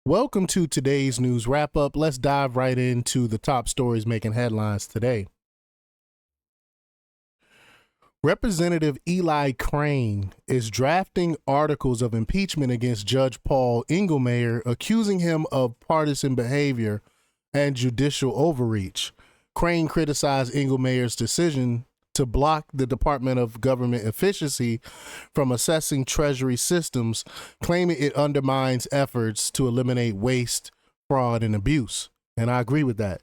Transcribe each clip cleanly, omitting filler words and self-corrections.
Welcome to today's news wrap up. Let's dive right into the top stories making headlines today. Representative Eli Crane is drafting articles of impeachment against Judge Paul Engelmayer, accusing him of partisan behavior and judicial overreach. Crane criticized Engelmayer's decision to block the Department of Government Efficiency from assessing Treasury systems, claiming it undermines efforts to eliminate waste, fraud, and abuse. And I agree with that.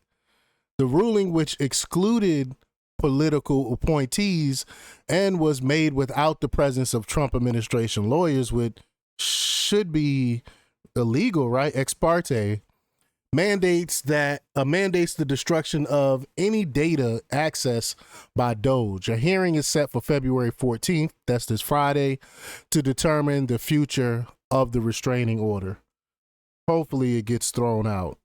The ruling, which excluded political appointees and was made without the presence of Trump administration lawyers, should be illegal, right? Ex parte, mandates the destruction of any data accessed by Doge. A hearing is set for February 14th, that's this Friday, to determine the future of the restraining order. Hopefully it gets thrown out.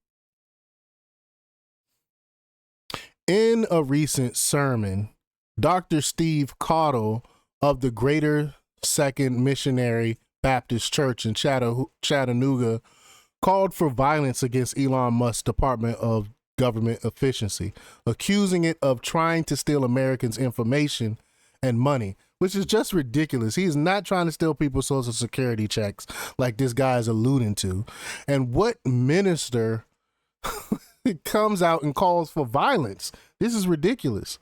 In a recent sermon, Dr. Steve Caudill of the Greater Second Missionary Baptist Church in Chattanooga called for violence against Elon Musk's Department of Government Efficiency, accusing it of trying to steal Americans' information and money, which is just ridiculous. He is not trying to steal people's Social Security checks like this guy is alluding to. And what minister comes out and calls for violence? This is ridiculous.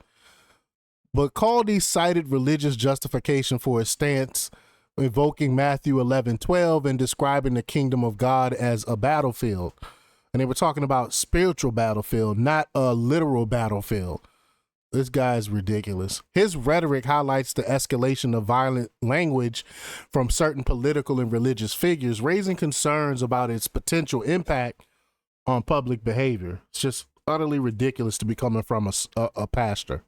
But Caldy cited religious justification for his stance, invoking Matthew 11:12 and describing the kingdom of God as a battlefield. And they were talking about spiritual battlefield, not a literal battlefield. This guy is ridiculous. His rhetoric highlights the escalation of violent language from certain political and religious figures, raising concerns about its potential impact on public behavior. It's just utterly ridiculous to be coming from a pastor.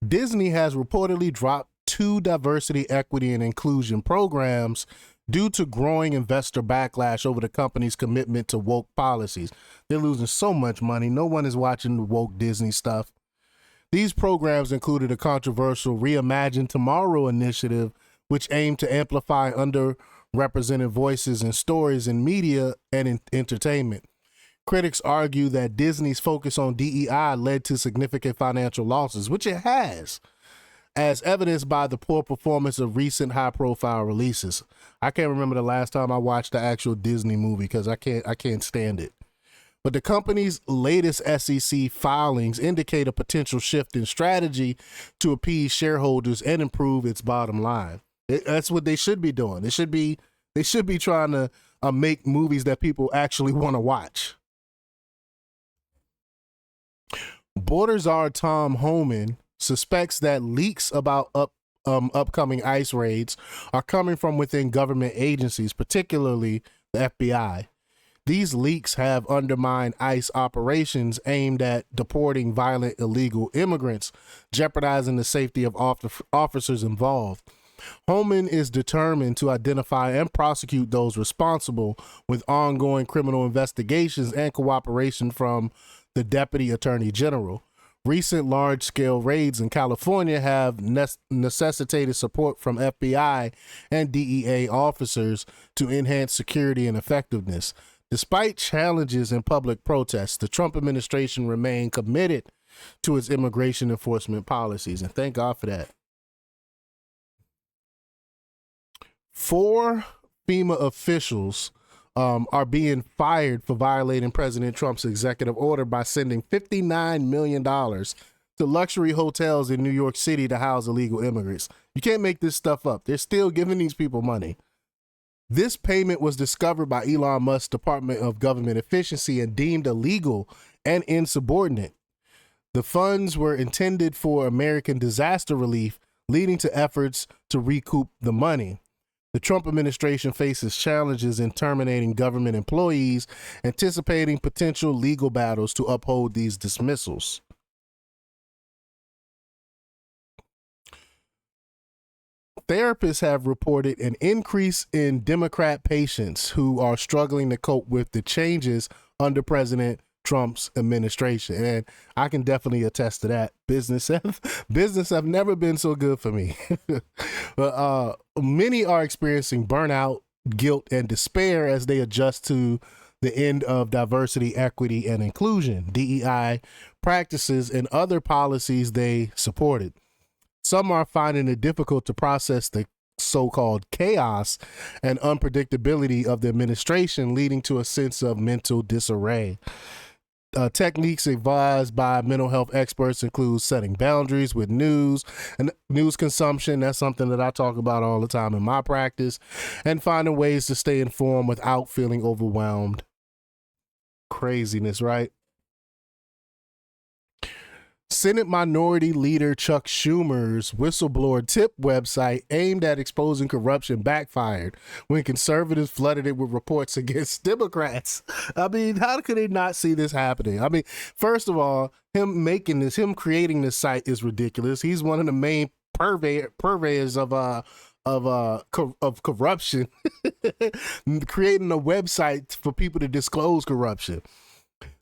Disney has reportedly dropped 2 diversity, equity, and inclusion programs due to growing investor backlash over the company's commitment to woke policies. They're losing so much money. No one is watching the woke Disney stuff. These programs included a controversial Reimagine Tomorrow initiative, which aimed to amplify underrepresented voices and stories in media and in entertainment. Critics argue that Disney's focus on DEI led to significant financial losses, which it has, as evidenced by the poor performance of recent high-profile releases. I can't remember the last time I watched the actual Disney movie because I can't stand it. But the company's latest SEC filings indicate a potential shift in strategy to appease shareholders and improve its bottom line. That's what they should be doing. They should be trying to make movies that people actually want to watch. Border czar Tom Homan suspects that leaks about upcoming ICE raids are coming from within government agencies, particularly the FBI. These leaks have undermined ICE operations aimed at deporting violent illegal immigrants, jeopardizing the safety of officers involved. Homan is determined to identify and prosecute those responsible with ongoing criminal investigations and cooperation from the Deputy Attorney General. Recent large-scale raids in California have necessitated support from FBI and DEA officers to enhance security and effectiveness. Despite challenges and public protests, the Trump administration remained committed to its immigration enforcement policies, and thank God for that. 4 FEMA officials are being fired for violating President Trump's executive order by sending $59 million to luxury hotels in New York City to house illegal immigrants. You can't make this stuff up. They're still giving these people money. This payment was discovered by Elon Musk's Department of Government Efficiency and deemed illegal and insubordinate. The funds were intended for American disaster relief, leading to efforts to recoup the money. The Trump administration faces challenges in terminating government employees, anticipating potential legal battles to uphold these dismissals. Therapists have reported an increase in Democrat patients who are struggling to cope with the changes under President Trump's administration. And I can definitely attest to that. Business have never been so good for me. But many are experiencing burnout, guilt, and despair as they adjust to the end of diversity, equity, and inclusion, DEI practices, and other policies they supported. Some are finding it difficult to process the so-called chaos and unpredictability of the administration, leading to a sense of mental disarray. Techniques advised by mental health experts include setting boundaries with news and news consumption. That's something that I talk about all the time in my practice, and finding ways to stay informed without feeling overwhelmed. Craziness, right? Senate Minority Leader Chuck Schumer's whistleblower tip website aimed at exposing corruption backfired when conservatives flooded it with reports against Democrats. I mean, how could they not see this happening? I mean, first of all, him creating this site is ridiculous. He's one of the main purveyors of corruption, creating a website for people to disclose corruption.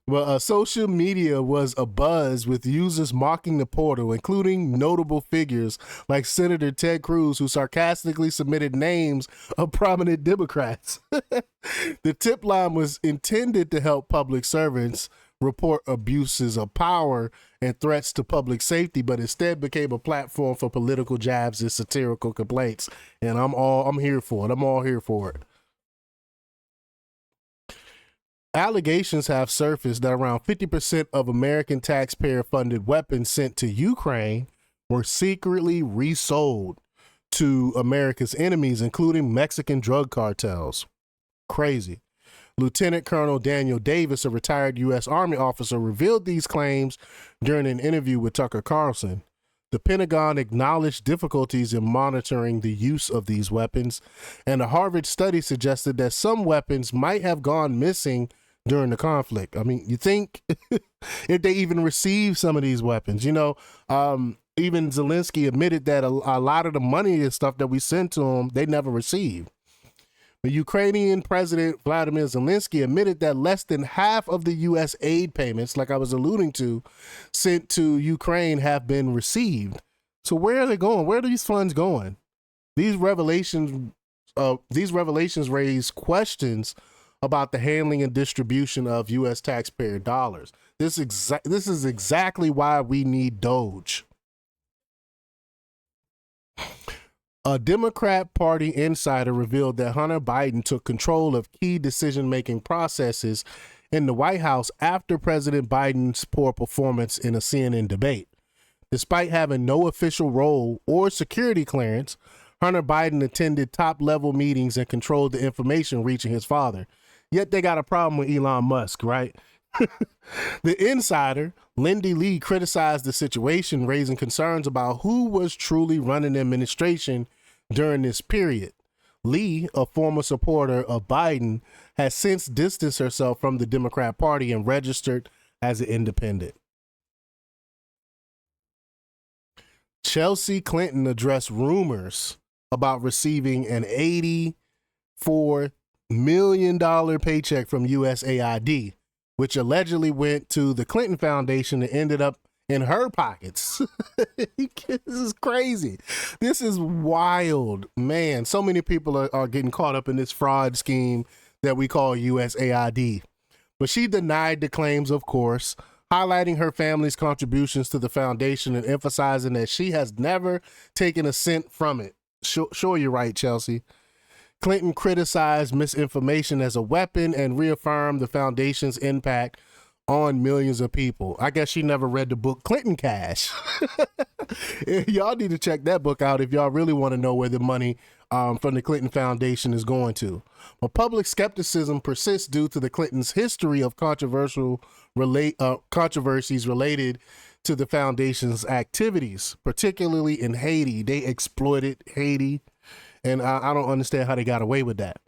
Well, social media was abuzz with users mocking the portal, including notable figures like Senator Ted Cruz, who sarcastically submitted names of prominent Democrats. The tip line was intended to help public servants report abuses of power and threats to public safety, but instead became a platform for political jabs and satirical complaints. And I'm here for it. I'm all here for it. Allegations have surfaced that around 50% of American taxpayer-funded weapons sent to Ukraine were secretly resold to America's enemies, including Mexican drug cartels. Crazy. Lieutenant Colonel Daniel Davis, a retired U.S. Army officer, revealed these claims during an interview with Tucker Carlson. The Pentagon acknowledged difficulties in monitoring the use of these weapons, and a Harvard study suggested that some weapons might have gone missing during the conflict. I mean, you think if they even received some of these weapons, even Zelensky admitted that a lot of the money and stuff that we sent to him, they never received. The Ukrainian President Vladimir Zelensky admitted that less than half of the U.S. aid payments, like I was alluding to, sent to Ukraine have been received. So where are they going? Where are these funds going? These revelations raise questions about the handling and distribution of U.S. taxpayer dollars. This is exactly why we need Doge. A Democrat Party insider revealed that Hunter Biden took control of key decision-making processes in the White House after President Biden's poor performance in a CNN debate. Despite having no official role or security clearance, Hunter Biden attended top-level meetings and controlled the information reaching his father. Yet they got a problem with Elon Musk, right? The insider, Lindy Lee, criticized the situation, raising concerns about who was truly running the administration during this period. Lee, a former supporter of Biden, has since distanced herself from the Democrat Party and registered as an independent. Chelsea Clinton addressed rumors about receiving an $84 million paycheck from USAID, which allegedly went to the Clinton Foundation and ended up in her pockets. This is crazy. This is wild, man. So many people are getting caught up in this fraud scheme that we call USAID. But she denied the claims, of course, highlighting her family's contributions to the foundation and emphasizing that she has never taken a cent from it. Sure, you're right, Chelsea. Clinton criticized misinformation as a weapon and reaffirmed the foundation's impact on millions of people. I guess she never read the book Clinton Cash. Y'all need to check that book out if y'all really want to know where the money from the Clinton Foundation is going to. But public skepticism persists due to the Clintons' history of controversies related to the foundation's activities, particularly in Haiti. They exploited Haiti, and I don't understand how they got away with that.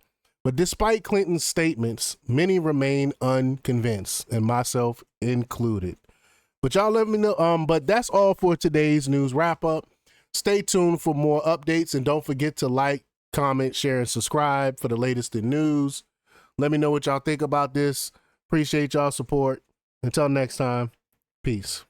But despite Clinton's statements, many remain unconvinced, and myself included. But y'all let me know. But that's all for today's news wrap up. Stay tuned for more updates, and don't forget to like, comment, share, and subscribe for the latest in news. Let me know what y'all think about this. Appreciate y'all support. Until next time, peace.